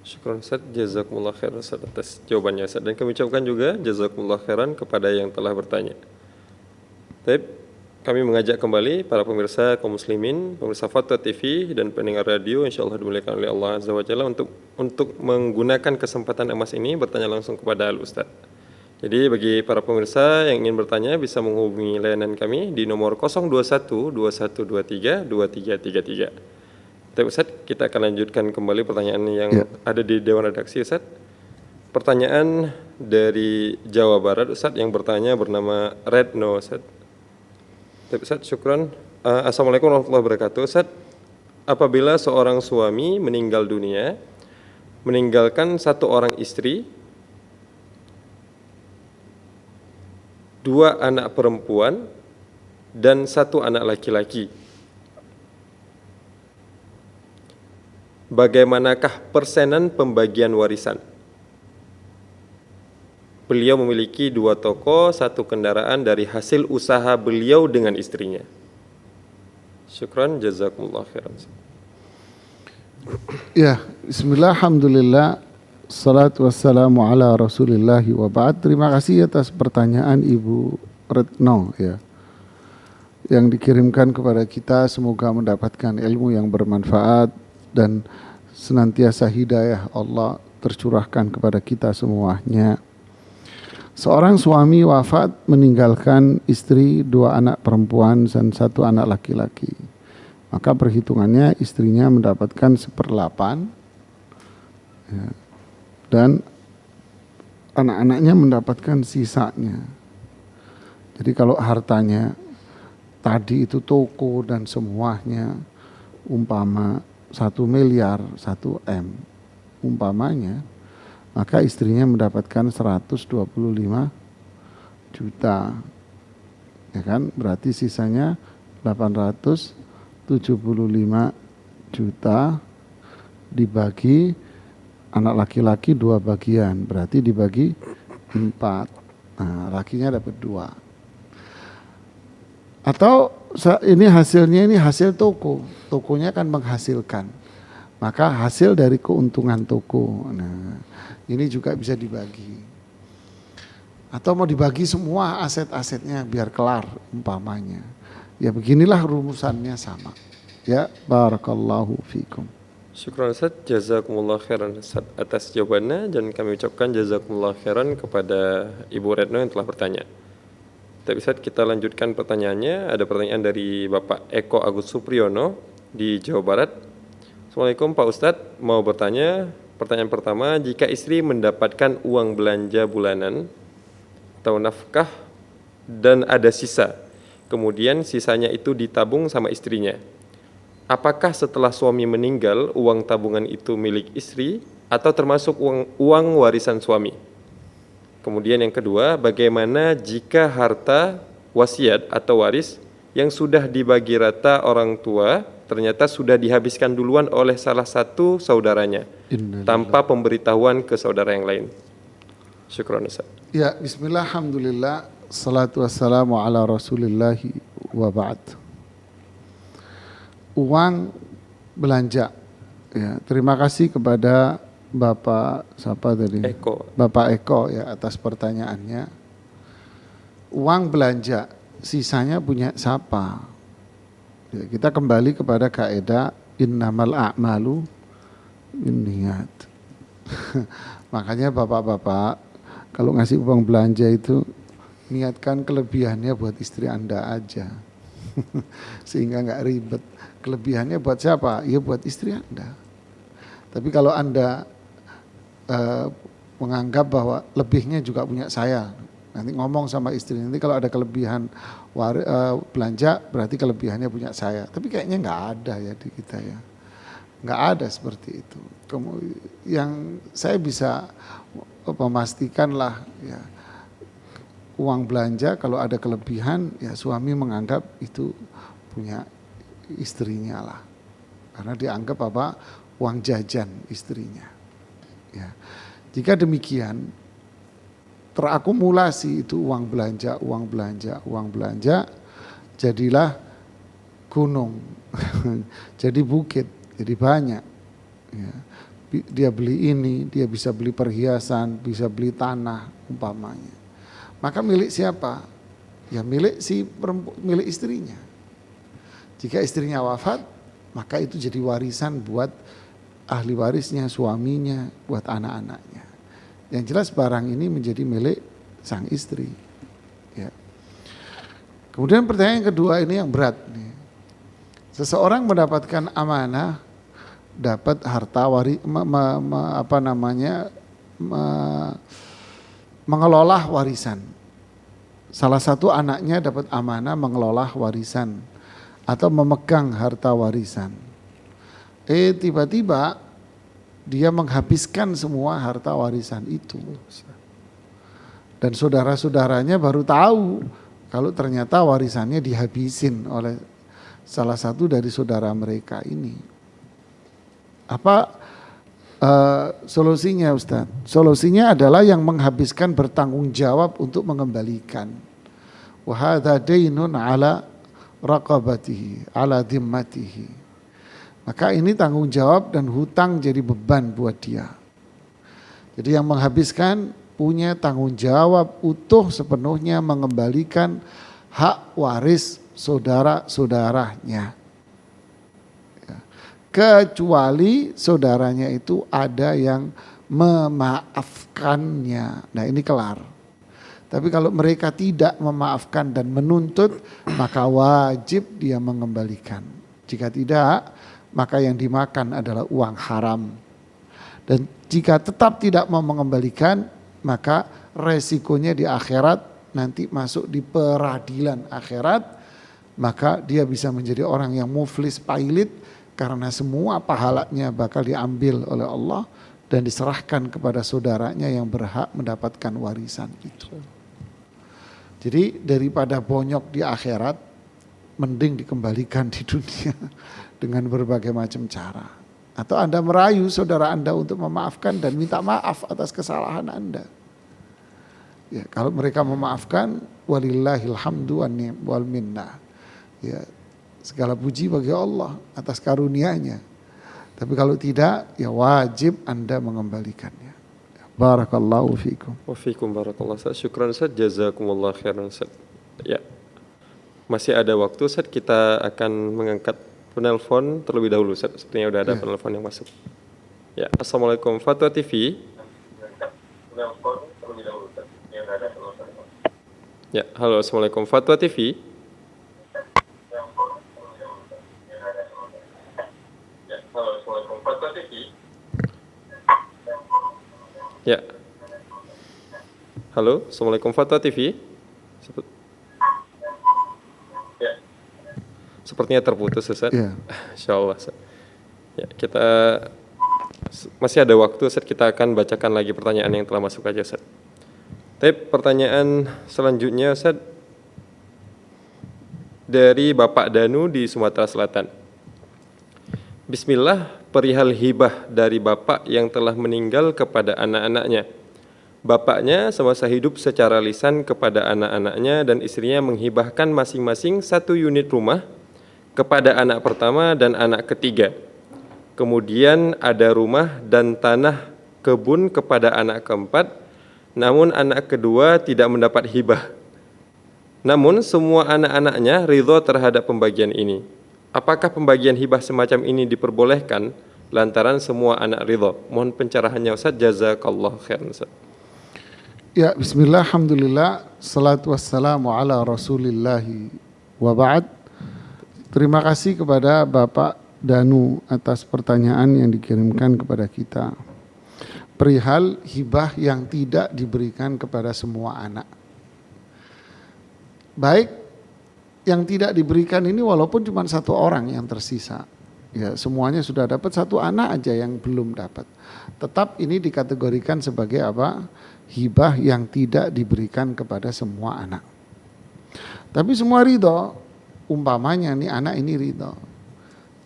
Syukran Ustaz, jazakumullah khairan Ustaz atas jawabannya Ustaz. Dan kami ucapkan juga jazakumullah khairan kepada yang telah bertanya. Baik, kami mengajak kembali para pemirsa kaum muslimin, pemirsa Fatwa TV dan pendengar radio insyaallah dimuliakan oleh Allah Azza wa Jalla untuk menggunakan kesempatan emas ini bertanya langsung kepada Al-Ustaz. Jadi bagi para pemirsa yang ingin bertanya bisa menghubungi layanan kami di nomor 021 2123 2333. Tapi Ustaz, kita akan lanjutkan kembali pertanyaan yang ada di Dewan Redaksi Ustaz. Pertanyaan dari Jawa Barat Ustaz yang bertanya bernama Redno Ustaz. Ustaz, syukran. Assalamualaikum warahmatullahi wabarakatuh. Ustaz, apabila seorang suami meninggal dunia, meninggalkan 1 orang istri, 2 anak perempuan, dan 1 anak laki-laki, bagaimanakah persenan pembagian warisan? Beliau memiliki 2 toko, 1 kendaraan dari hasil usaha beliau dengan istrinya. Syukran, jazakumullah khairan. Ya, bismillah, alhamdulillah, salatu wassalamu ala rasulillahi wa ba'd. Terima kasih atas pertanyaan Ibu Retno ya, yang dikirimkan kepada kita. Semoga mendapatkan ilmu yang bermanfaat dan senantiasa hidayah Allah tercurahkan kepada kita semuanya. Seorang suami wafat meninggalkan istri, 2 anak perempuan dan 1 anak laki-laki. Maka perhitungannya istrinya mendapatkan 1/8 ya, dan anak-anaknya mendapatkan sisanya. Jadi kalau hartanya tadi itu toko dan semuanya umpama 1 miliar, 1 M umpamanya, maka istrinya mendapatkan 125 juta. Ya kan? Berarti sisanya 875 juta dibagi, anak laki-laki 2 bagian, berarti dibagi 4. Nah, lakinya dapat 2. Atau ini hasilnya ini hasil toko, tokonya kan menghasilkan, maka hasil dari keuntungan toko. Nah, ini juga bisa dibagi. Atau mau dibagi semua aset-asetnya biar kelar umpamanya. Ya beginilah rumusannya sama. Ya, barakallahu fikum. Syukran Ustaz, jazakumullah khairan Ustaz atas jawabannya, dan kami ucapkan jazakumullah khairan kepada Ibu Retno yang telah bertanya. Tapi Ustaz, kita lanjutkan pertanyaannya. Ada pertanyaan dari Bapak Eko Agus Supriyono di Jawa Barat. Assalamualaikum Pak Ustadz, mau bertanya, pertanyaan pertama, jika istri mendapatkan uang belanja bulanan atau nafkah dan ada sisa, kemudian sisanya itu ditabung sama istrinya, apakah setelah suami meninggal uang tabungan itu milik istri atau termasuk uang warisan suami? Kemudian yang kedua, bagaimana jika harta wasiat atau waris yang sudah dibagi rata orang tua ternyata sudah dihabiskan duluan oleh salah satu saudaranya tanpa pemberitahuan ke saudara yang lain? Syukran Ustaz. Ya, bismillah, alhamdulillah, salatu wassalamu ala rasulillahi wa ba'd. Uang belanja, ya, terima kasih kepada Bapak siapa tadi? Bapak Eko ya atas pertanyaannya. Uang belanja sisanya punya siapa? Ya, kita kembali kepada kaidah innamal a'malu binniyat. Makanya bapak-bapak kalau ngasih uang belanja itu niatkan kelebihannya buat istri Anda aja. Sehingga nggak ribet. Kelebihannya buat siapa? Ya buat istri Anda. Tapi kalau Anda menganggap bahwa lebihnya juga punya saya, nanti ngomong sama istri, nanti kalau ada kelebihan belanja berarti kelebihannya punya saya. Tapi kayaknya nggak ada ya di kita ya, nggak ada seperti itu. Yang saya bisa memastikan lah ya, uang belanja kalau ada kelebihan ya suami menganggap itu punya istrinya lah, karena dianggap apa, uang jajan istrinya. Ya. Jika demikian terakumulasi itu uang belanja, jadilah gunung, jadi bukit, jadi banyak. Ya. Dia beli ini, dia bisa beli perhiasan, bisa beli tanah umpamanya. Maka milik siapa? Ya milik milik istrinya. Jika istrinya wafat, maka itu jadi warisan buat ahli warisnya, suaminya, buat anak-anaknya. Yang jelas barang ini menjadi milik sang istri. Ya. Kemudian pertanyaan kedua ini yang berat nih. Seseorang mendapatkan amanah, dapat harta mengelola warisan. Salah satu anaknya dapat amanah mengelola warisan atau memegang harta warisan. Tiba-tiba dia menghabiskan semua harta warisan itu. Dan saudara-saudaranya baru tahu kalau ternyata warisannya dihabisin oleh salah satu dari saudara mereka ini. Apa solusinya Ustaz? Solusinya adalah yang menghabiskan bertanggung jawab untuk mengembalikan. Wa hadza dainun ala raqabatihi, ala dhimmatihi. Maka ini tanggung jawab dan hutang jadi beban buat dia. Jadi yang menghabiskan punya tanggung jawab utuh sepenuhnya mengembalikan hak waris saudara-saudaranya. Ya. Kecuali saudaranya itu ada yang memaafkannya. Nah ini kelar. Tapi kalau mereka tidak memaafkan dan menuntut, maka wajib dia mengembalikan. Jika tidak, maka yang dimakan adalah uang haram. Dan jika tetap tidak mau mengembalikan, maka resikonya di akhirat, nanti masuk di peradilan akhirat, maka dia bisa menjadi orang yang muflis pailit, karena semua pahalanya bakal diambil oleh Allah dan diserahkan kepada saudaranya yang berhak mendapatkan warisan itu. Jadi daripada bonyok di akhirat, mending dikembalikan di dunia dengan berbagai macam cara. Atau Anda merayu saudara Anda untuk memaafkan dan minta maaf atas kesalahan Anda. Ya, kalau mereka memaafkan, walillahil hamdu wal minnah. Ya, segala puji bagi Allah atas karunia-Nya. Tapi kalau tidak, ya wajib Anda mengembalikannya. Barakallahu fikum. Wa fikum barakallah Ustaz. Syukran Ustaz, jazakumullah khairan Ustaz. Ya. Masih ada waktu Ustaz, kita akan mengangkat penelpon terlebih dahulu Ustaz. Sepertinya udah ada penelpon yang masuk. Ya, Assalamualaikum Fatwa TV. Ya, halo, Assalamualaikum Fatwa TV. Ya, halo, Assalamualaikum Fatwa TV. Ya, sepertinya terputus Ustaz. Ya. Insyaallah Ustaz. Ya, kita masih ada waktu Ustaz, kita akan bacakan lagi pertanyaan yang telah masuk aja Ustaz. Tapi pertanyaan selanjutnya Ustaz dari Bapak Danu di Sumatera Selatan. Bismillah, perihal hibah dari bapak yang telah meninggal kepada anak-anaknya. Bapaknya semasa hidup secara lisan kepada anak-anaknya dan istrinya menghibahkan masing-masing 1 unit rumah kepada anak pertama dan anak ketiga. Kemudian ada rumah dan tanah kebun kepada anak keempat, namun anak kedua tidak mendapat hibah. Namun semua anak-anaknya ridho terhadap pembagian ini. Apakah pembagian hibah semacam ini diperbolehkan lantaran semua anak ridho? Mohon pencerahannya Ustaz, jazakallah khairan Ustaz. Ya, bismillah, alhamdulillah, salatu wassalamu ala rasulillahi wa ba'd. Terima kasih kepada Bapak Danu atas pertanyaan yang dikirimkan kepada kita. Perihal hibah yang tidak diberikan kepada semua anak. Baik, yang tidak diberikan ini walaupun cuma 1 orang yang tersisa. Ya, semuanya sudah dapat, 1 anak aja yang belum dapat. Tetap ini dikategorikan sebagai apa? Hibah yang tidak diberikan kepada semua anak. Tapi semua ridho, umpamanya nih anak ini ridho.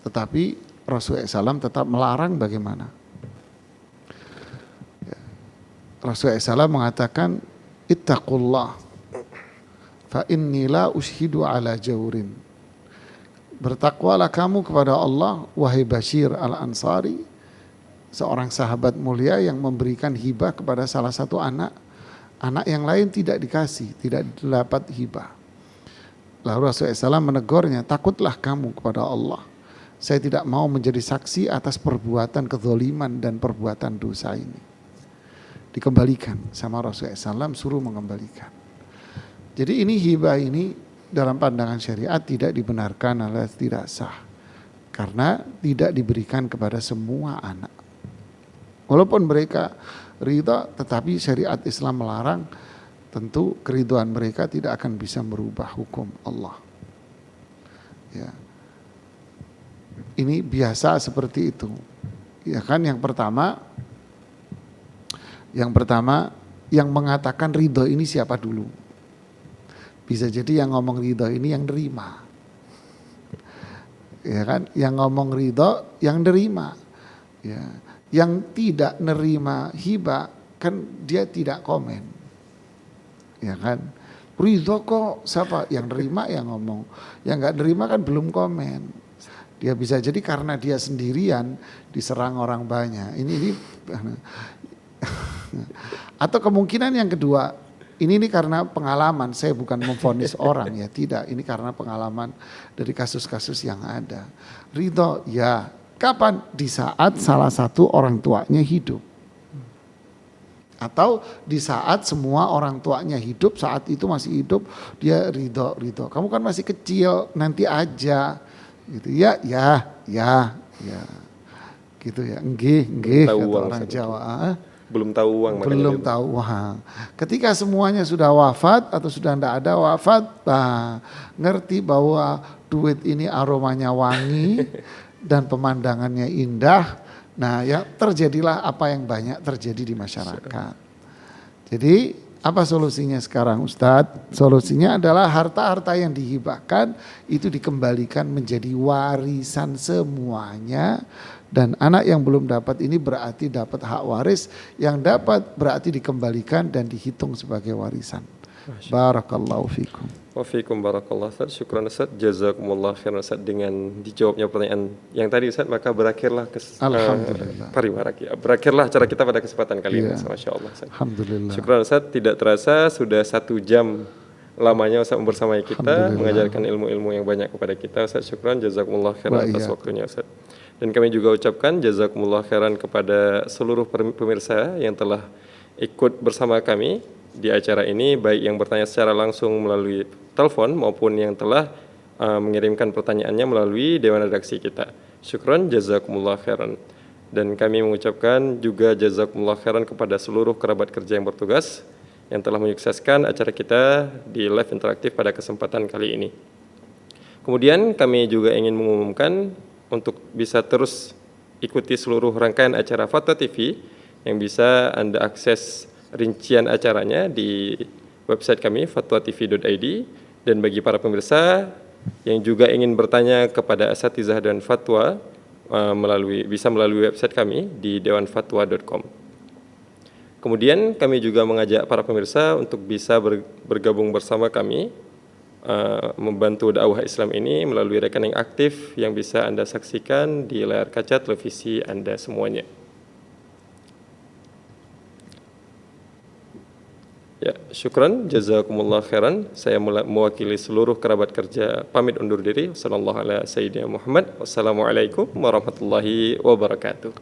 Tetapi Rasulullah SAW tetap melarang bagaimana? Rasulullah SAW mengatakan, ittaqullah fa inni la ushidu ala jaurin. Bertakwalah kamu kepada Allah, wahai Bashir al-Ansari, seorang sahabat mulia yang memberikan hibah kepada salah satu anak yang lain tidak dikasih, tidak dapat hibah. Lalu Rasulullah SAW menegurnya, takutlah kamu kepada Allah. Saya tidak mau menjadi saksi atas perbuatan kezaliman dan perbuatan dosa ini. Dikembalikan sama Rasulullah SAW, suruh mengembalikan. Jadi ini hibah ini dalam pandangan syariat tidak dibenarkan alias tidak sah. Karena tidak diberikan kepada semua anak. Walaupun mereka ridha, tetapi syariat Islam melarang, tentu keriduan mereka tidak akan bisa merubah hukum Allah. Ya. Ini biasa seperti itu. Ya kan, yang pertama yang mengatakan ridho ini siapa dulu? Bisa jadi yang ngomong ridho ini yang nerima. Ya kan, yang ngomong ridho yang nerima. Ya. Yang tidak nerima hibah kan dia tidak komen. Ya kan? Ridho kok siapa? Yang nerima yang ngomong. Yang enggak nerima kan belum komen. Dia bisa jadi karena dia sendirian diserang orang banyak. Ini atau kemungkinan yang kedua, ini karena pengalaman, saya bukan memvonis orang ya, tidak, ini karena pengalaman dari kasus-kasus yang ada. Ridho, ya, kapan? Di saat salah satu orang tuanya hidup. Atau di saat semua orang tuanya hidup, saat itu masih hidup, dia ridho. Kamu kan masih kecil, nanti aja. Gitu ya. Gitu ya, nggih, kata orang Jawa. Belum tahu uang. Belum tahu uang. Ketika semuanya sudah wafat atau sudah tidak ada wafat, ngerti bahwa duit ini aromanya wangi dan pemandangannya indah. Nah, ya terjadilah apa yang banyak terjadi di masyarakat. Jadi apa solusinya sekarang Ustadz? Solusinya adalah harta-harta yang dihibahkan itu dikembalikan menjadi warisan semuanya Dan anak yang belum dapat ini berarti dapat hak waris, yang dapat berarti dikembalikan dan dihitung sebagai warisan. Barakallahu fikum. Wafikum barakallah Ustaz. Syukran Ustaz. Jazakumullah khairan Ustaz. Dengan dijawabnya pertanyaan yang tadi Ustaz, maka berakhirlah Alhamdulillah. berakhirlah acara kita pada kesempatan kali ini. Iya. Masya Allah Ustaz. Alhamdulillah. Syukran Ustaz. Tidak terasa sudah 1 jam lamanya Ustaz bersamai kita, Alhamdulillah. mengajarkan ilmu-ilmu yang banyak kepada kita. Ustaz, syukran. Jazakumullah khairan atas Wa waktunya Ustaz. Dan kami juga ucapkan jazakumullah khairan kepada seluruh pemirsa yang telah ikut bersama kami di acara ini, baik yang bertanya secara langsung melalui telepon maupun yang telah mengirimkan pertanyaannya melalui dewan redaksi kita. Syukran, jazakumullah khairan. Dan kami mengucapkan juga jazakumullah khairan kepada seluruh kerabat kerja yang bertugas yang telah menyukseskan acara kita di live interaktif pada kesempatan kali ini. Kemudian kami juga ingin mengumumkan untuk bisa terus ikuti seluruh rangkaian acara Fatwa TV yang bisa Anda akses rincian acaranya di website kami fatwatv.id. Dan bagi para pemirsa yang juga ingin bertanya kepada asatizah dan fatwa bisa melalui website kami di dewanfatwa.com. Kemudian kami juga mengajak para pemirsa untuk bisa bergabung bersama kami membantu dakwah Islam ini melalui rekening aktif yang bisa Anda saksikan di layar kaca televisi Anda semuanya. Ya, syukran, jazakumullah khairan. Saya mewakili seluruh kerabat kerja pamit undur diri. Sallallahu ala sayyidina Muhammad. Wassalamualaikum warahmatullahi wabarakatuh.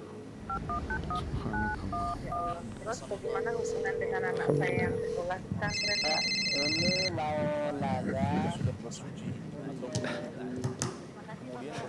Terus bagaimana hubungan dengan anak saya yang sekolah pesantren, Pak? Ini mau nanya. Sudah plus 3G atau belum? Kemudian